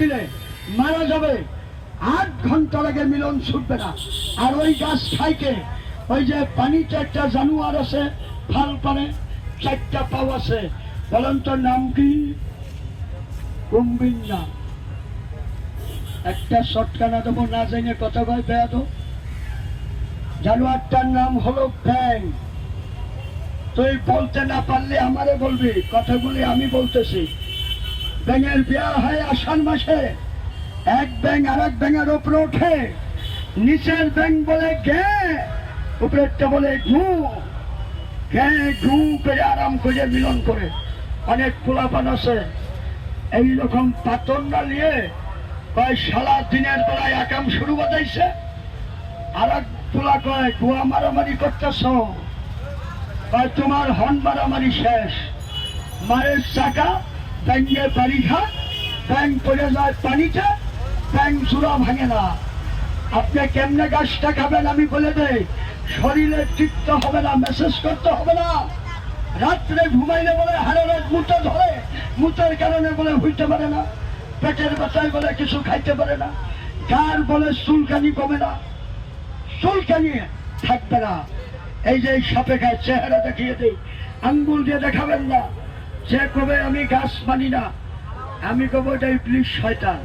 দিলে মারা যাবে, 8 ঘন্টা আগে মিলন ছুটবে না। আর ওই গাছ খাইকে ওই যে পানিতে একটা জানুয়ার আছে, ফাল পানে 4টা পাও আছে, বলেন তো নাম কি? কুম্বিন না। একটা শটকানা দেবো, না জেনে কথা কয় বেয়াদ। জানুয়ারটার নাম হলো ব্যাং। তুই বলতে না পারলে আমারে বলবি, কথাগুলি আমি বলতেছি। ব্যাঙের বিয়া হয় আষাঢ় মাসে। এক ব্যাঙ আর এক ব্যাঙের উপরে ওঠে। নিচের ব্যাঙ বলে গে, উপরেরটা বলে ঘু। গে ঘু করে আরাম করে মিলন করে। অনেক পোলাপান আছে এইরকম পাতন না নিয়ে কয় সারা দিনের বেলায় একাম শুরু বাজাইছে। আর এক পোলা কয় গোয়া মারামারি করতেছ, কয় তোমার হন মারামারি শেষ। মায়ের চাকা ব্যাঙ্গে বাড়ি খা, ব্যাং পড়ে যায় পানিতে, ব্যাং চূড়া ভাঙে না। আপনি কেমনে গাছটা খাবেন আমি বলে দেই, শরীরে তৃপ্ত হবে না, মেসেজ করতে হবে না। রাত্রে ঘুমাইলে বলে হাড়ের মুতে ধরে, মুতের কারণে বলে হইতে পারে না, পেটের ব্যথায় বলে কিছু খাইতে পারে না, গার বলে চুলকানি কমে না, চুলকানি থাকবে না। এই যে সাপে গায়ে চেহারা দেখিয়ে দিই, আঙ্গুল দিয়ে দেখাবেন না। যে কবে আমি গাছ মানি না, আমি কব এটা ইবলিশ শয়তান।